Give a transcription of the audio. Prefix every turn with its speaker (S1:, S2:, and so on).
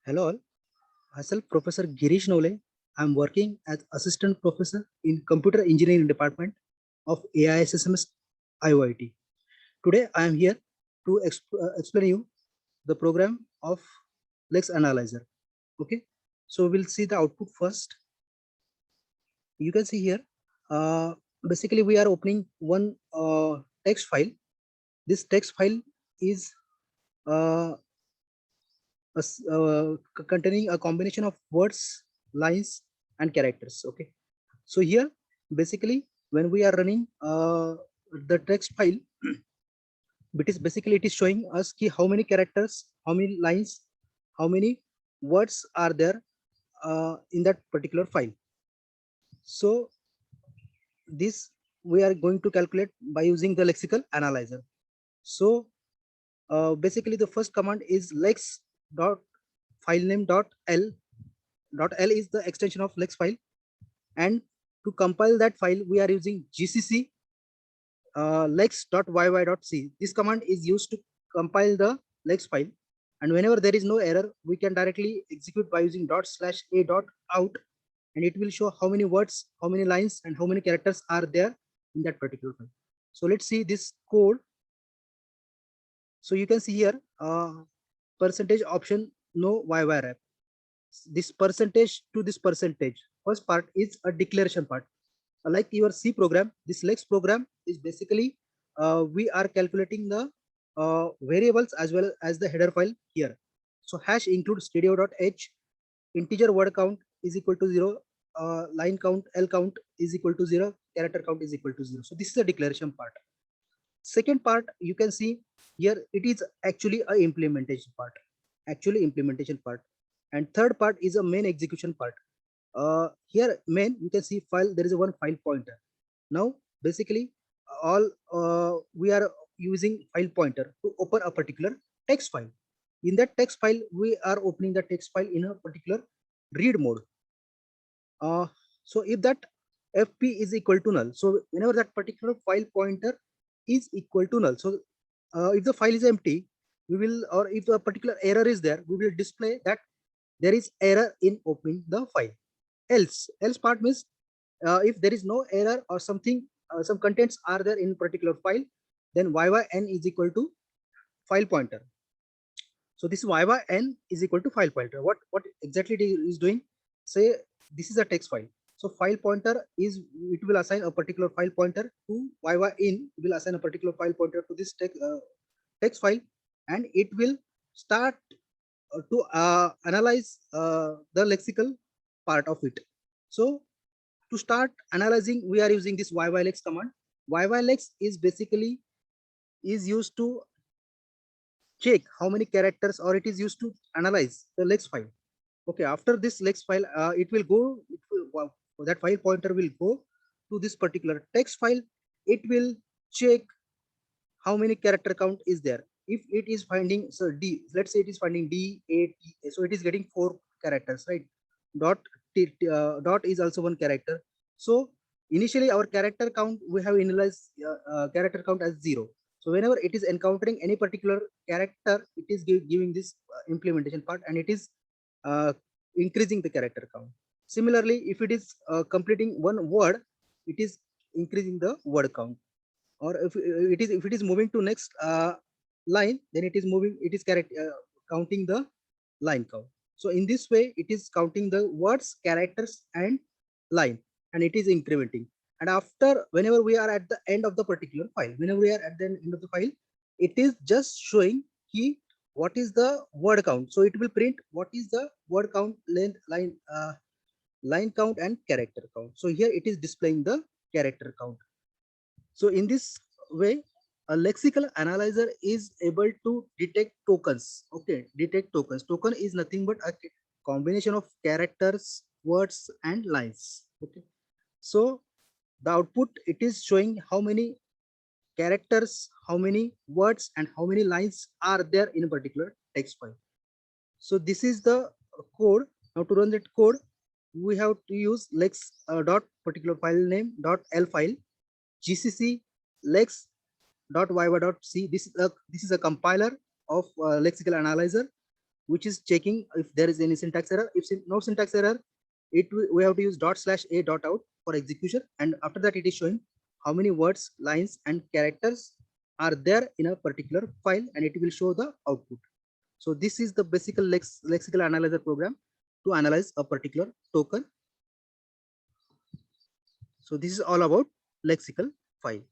S1: Hello all, myself Professor Girish Nole. I'm working as Assistant Professor in Computer Engineering Department of AISSMS IOIT. Today I am here to explain you the program of Lex Analyzer. Okay, so we'll see the output first. You can see here, uh, basically we are opening one text file. This text file is uh, containing a combination of words, lines, and characters. Okay, so here basically when we are running the text file, it is showing us key how many characters, how many lines, how many words are there in that particular file. So this we are going to calculate by using the lexical analyzer. So basically the first command is lex dot file name dot l. Dot l is the extension of lex file, and to compile that file we are using gcc lex.yy.c. This command is used to compile the lex file, and whenever there is no error we can directly execute by using ./a.out, and it will show how many words, how many lines, and how many characters are there in that particular file. So let's see this code. So you can see here percentage option no yy this percentage to this percentage. First part is a declaration part. Like your C program, this Lex program is basically we are calculating the variables as well as the header file here. So hash include stdio.h, integer word count is equal to 0, line count, L count is equal to 0, character count is equal to 0. So this is the declaration part. Second part, you can see here it is actually a implementation part. Actually implementation part. And third part is a main execution part. Here main you can see file, there is a one file pointer. Now basically all we are using file pointer to open a particular text file. In that text file we are opening the text file in a particular read mode. So if that fp is equal to null, so whenever that particular file pointer is equal to null, so if the file is empty, we will, or if a particular error is there, we will display that there is error in opening the file. Else part means if there is no error or something, some contents are there in particular file, then yn is equal to file pointer. So this yn is equal to file pointer. What exactly it is doing? Say this is a text file. So file pointer is, it will assign a particular file pointer to yin. It will assign a particular file pointer to this text file, and it will start to analyze the lexical part of it. So to start analyzing, we are using this yylex command. Yylex is basically is used to check how many characters, or it is used to analyze the lex file. Okay, after this lex file, it will go, that file pointer will go to this particular text file. It will check how many character count is there. If it is finding, so d, let's say it is finding d8, so it is getting 4 characters, right? Dot dot is also one character. So initially our character count, we have initialized character count as 0. So whenever it is encountering any particular character, it is giving this implementation part, and it is uh, increasing the character count. Similarly, if it is completing one word, it is increasing the word count. Or if it is moving to next line, then it is moving, it is counting the line count. So in this way it is counting the words, characters, and line, and it is incrementing. And after, whenever we are at the end of the particular file, whenever we are at the end of the file, it is just showing key what is the word count. So it will print what is the word count, length, line count, and character count. So here it is displaying the character count. So in this way, a lexical analyzer is able to detect tokens. Okay, detect tokens. Token is nothing but a combination of characters, words, and lines. Okay, so the output, it is showing how many characters, how many words, and how many lines are there in a particular text file. So this is the code. Now to run that code, we have to use lex dot particular file name dot l file, gcc lex .yy.c. This is a compiler of lexical analyzer. which is checking if there is any syntax error. If no syntax error, we have to use /a.out for execution, and after that it is showing how many words, lines, and characters are there in a particular file, and it will show the output. So this is the basic lexical analyzer program to analyze a particular token. So this is all about lexical file.